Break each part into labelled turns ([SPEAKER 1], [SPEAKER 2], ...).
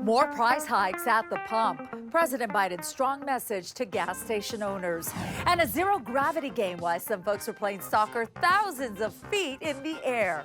[SPEAKER 1] More price hikes at the pump. President Biden's strong message to gas station owners. And a zero-gravity game while some folks are playing soccer thousands of feet in the air.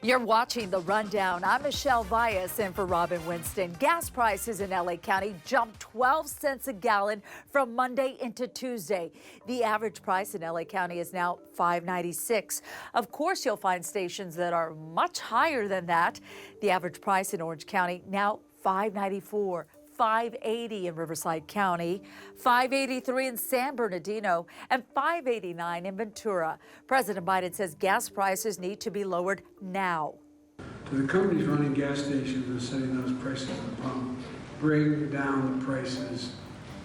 [SPEAKER 1] You're watching The Rundown. I'm Michelle Vias in for Robin Winston. Gas prices in LA County jumped 12 cents a gallon from Monday into Tuesday. The average price in LA County is now $5.96. Of course, you'll find stations that are much higher than that. The average price in Orange County now $5.94. $5.80 in Riverside County, $5.83 in San Bernardino, and $5.89 in Ventura. President Biden says gas prices need to be lowered now.
[SPEAKER 2] To the companies running gas stations and setting those prices at the pump, bring down the prices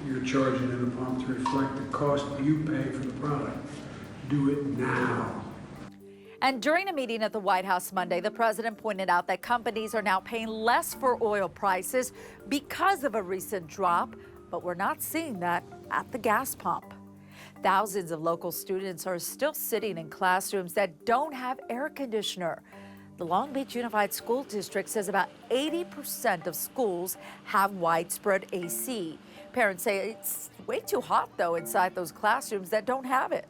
[SPEAKER 2] you're charging at the pump to reflect the cost you pay for the product. Do it now.
[SPEAKER 1] And during a meeting at the White House Monday, the president pointed out that companies are now paying less for oil prices because of a recent drop, but we're not seeing that at the gas pump. Thousands of local students are still sitting in classrooms that don't have air conditioner. The Long Beach Unified School District says about 80% of schools have widespread AC. Parents say it's way too hot, though, inside those classrooms that don't have it.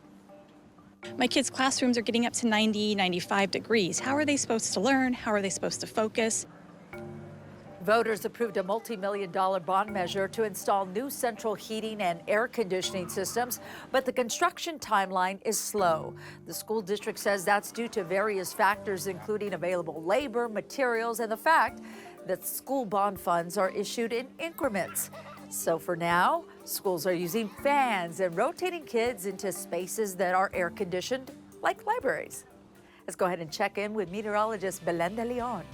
[SPEAKER 3] My kids' classrooms are getting up to 90, 95 degrees. How are they supposed to learn? How are they supposed to focus?
[SPEAKER 1] Voters approved a multi-million-dollar bond measure to install new central heating and air conditioning systems, but the construction timeline is slow. The school district says that's due to various factors, including available labor, materials, and the fact that school bond funds are issued in increments. So for now, schools are using fans and rotating kids into spaces that are air-conditioned, like libraries. Let's go ahead and check in with meteorologist Belen de Leon.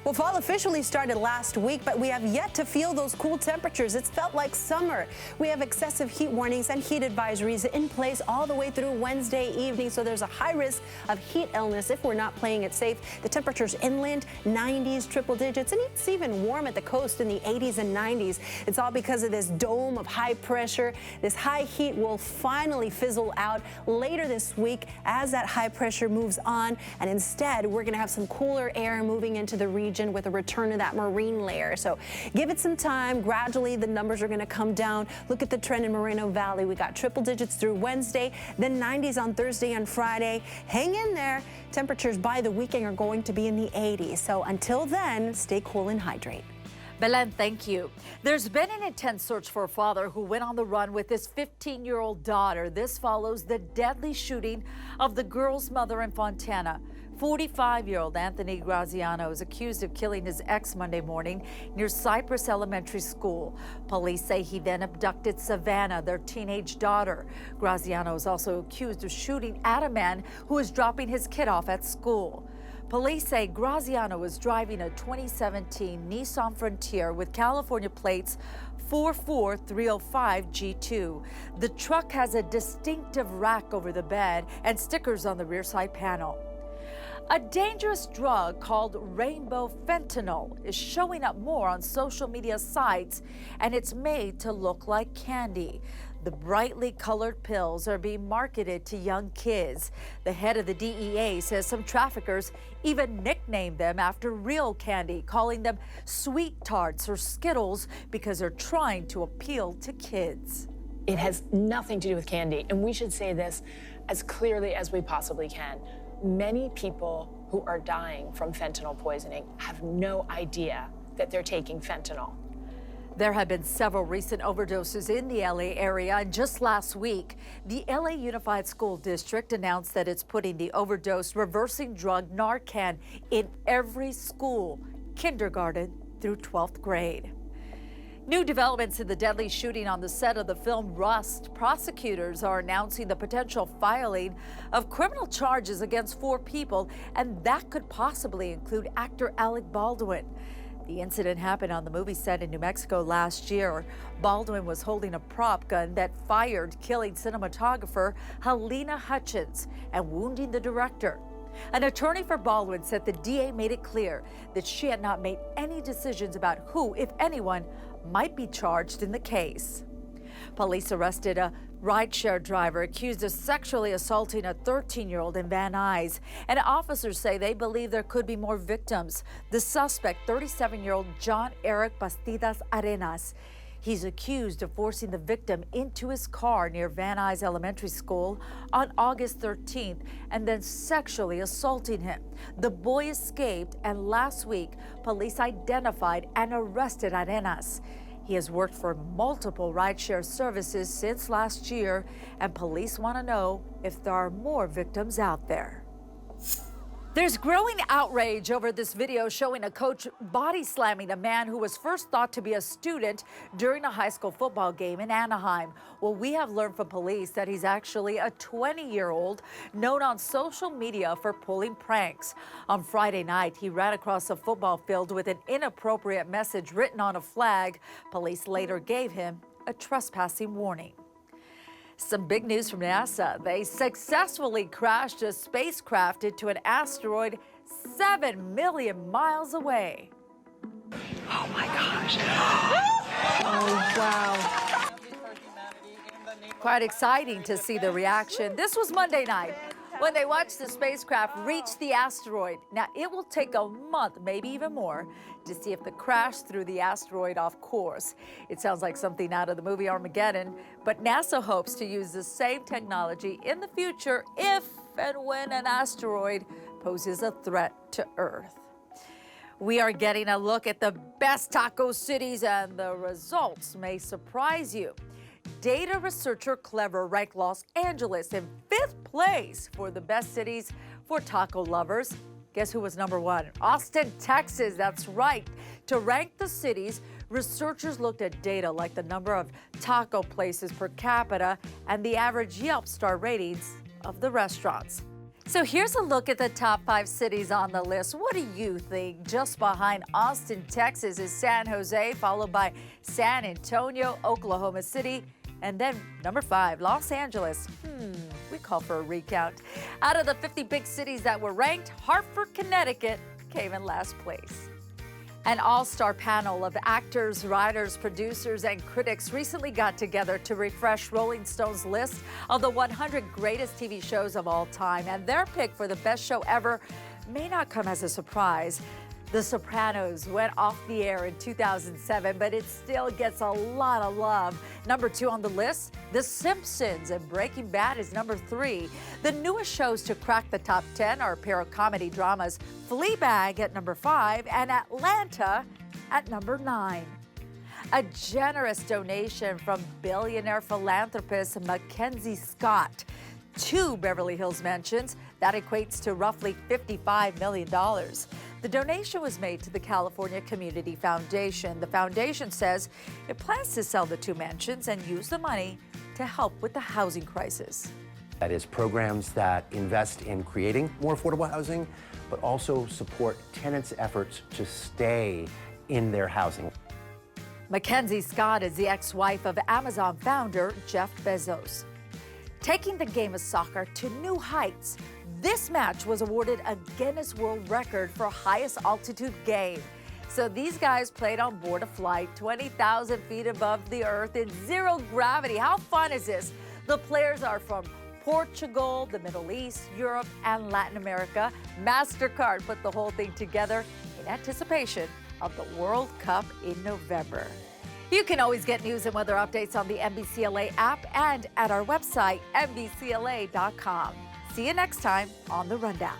[SPEAKER 4] Well, fall officially started last week, but we have yet to feel those cool temperatures. It's felt like summer. We have excessive heat warnings and heat advisories in place all the way through Wednesday evening, so there's a high risk of heat illness if we're not playing it safe. The temperatures inland, 90s, triple digits, and it's even warm at the coast in the 80s and 90s. It's all because of this dome of high pressure. This high heat will finally fizzle out later this week as that high pressure moves on, and instead, we're going to have some cooler air moving into the region with a return of that marine layer. So give it some time. Gradually, the numbers are going to come down. Look at the trend in Moreno Valley. We got triple digits through Wednesday, then 90s on Thursday and Friday. Hang in there. Temperatures by the weekend are going to be in the 80s. So until then, stay cool and hydrate.
[SPEAKER 1] Belen, thank you. There's been an intense search for a father who went on the run with his 15-year-old daughter. This follows the deadly shooting of the girl's mother in Fontana. 45-year-old Anthony Graziano is accused of killing his ex Monday morning near Cypress Elementary School. Police say he then abducted Savannah, their teenage daughter. Graziano is also accused of shooting at a man who was dropping his kid off at school. Police say Graziano was driving a 2017 Nissan Frontier with California plates 44305 G2. The truck has a distinctive rack over the bed and stickers on the rear side panel. A dangerous drug called rainbow fentanyl is showing up more on social media sites, and it's made to look like candy. The brightly colored pills are being marketed to young kids. The head of the DEA says some traffickers even nicknamed them after real candy, calling them sweet tarts or Skittles because they're trying to appeal to kids.
[SPEAKER 5] It has nothing to do with candy, and we should say this as clearly as we possibly can. Many people who are dying from fentanyl poisoning have no idea that they're taking fentanyl.
[SPEAKER 1] There have been several recent overdoses in the LA area, and just last week, the LA Unified School District announced that it's putting the overdose reversing drug Narcan in every school, kindergarten through 12th grade. New developments in the deadly shooting on the set of the film Rust. Prosecutors are announcing the potential filing of criminal charges against 4 people, and that could possibly include actor Alec Baldwin. The incident happened on the movie set in New Mexico last year. Baldwin was holding a prop gun that fired, killing cinematographer Helena Hutchins and wounding the director. An attorney for Baldwin said the DA made it clear that she had not made any decisions about who, if anyone, might be charged in the case. Police arrested a Rideshare driver accused of sexually assaulting a 13-year-old in Van Nuys. And officers say they believe there could be more victims. The suspect, 37-year-old John Eric Bastidas Arenas. He's accused of forcing the victim into his car near Van Nuys Elementary School on August 13th and then sexually assaulting him. The boy escaped, and last week, police identified and arrested Arenas. He has worked for multiple rideshare services since last year, and police want to know if there are more victims out there. There's growing outrage over this video showing a coach body slamming a man who was first thought to be a student during a high school football game in Anaheim. Well, we have learned from police that he's actually a 20-year-old known on social media for pulling pranks. On Friday night, he ran across a football field with an inappropriate message written on a flag. Police later gave him a trespassing warning. Some big news from NASA. They successfully crashed a spacecraft into an asteroid 7 million miles away.
[SPEAKER 3] Oh my gosh.
[SPEAKER 4] Oh, wow.
[SPEAKER 1] Quite exciting to see the reaction. This was Monday night when they watched the spacecraft reach the asteroid. Now, it will take a month, maybe even more, to see if the crash threw the asteroid off course. It sounds like something out of the movie Armageddon, but NASA hopes to use the same technology in the future if and when an asteroid poses a threat to Earth. We are getting a look at the best taco cities, and the results may surprise you. Data researcher Clever ranked Los Angeles in 5th place for the best cities for taco lovers. Guess who was number 1? Austin, Texas. That's right. To rank the cities, researchers looked at data like the number of taco places per capita and the average Yelp star ratings of the restaurants. So here's a look at the top 5 cities on the list. What do you think? Just behind Austin, Texas is San Jose, followed by San Antonio, Oklahoma City, and then number 5, Los Angeles. We call for a recount. Out of the 50 big cities that were ranked, Hartford, Connecticut came in last place. An all-star panel of actors, writers, producers, and critics recently got together to refresh Rolling Stone's list of the 100 greatest TV shows of all time. And their pick for the best show ever may not come as a surprise. The Sopranos went off the air in 2007, but it still gets a lot of love. Number 2 on the list, The Simpsons, and Breaking Bad is number 3. The newest shows to crack the top 10 are a pair of comedy dramas, Fleabag at number 5 and Atlanta at number 9. A generous donation from billionaire philanthropist Mackenzie Scott. 2 Beverly Hills mansions, that equates to roughly $55 million. The donation was made to the California Community Foundation. The foundation says it plans to sell the 2 mansions and use the money to help with the housing crisis.
[SPEAKER 6] That is programs that invest in creating more affordable housing, but also support tenants' efforts to stay in their housing.
[SPEAKER 1] Mackenzie Scott is the ex-wife of Amazon founder Jeff Bezos. Taking the game of soccer to new heights, this match was awarded a Guinness World Record for highest altitude game. So these guys played on board a flight 20,000 feet above the earth in 0 gravity. How fun is this? The players are from Portugal, the Middle East, Europe, and Latin America. MasterCard put the whole thing together in anticipation of the World Cup in November. You can always get news and weather updates on the NBCLA app and at our website, NBCLA.com. See you next time on The Rundown.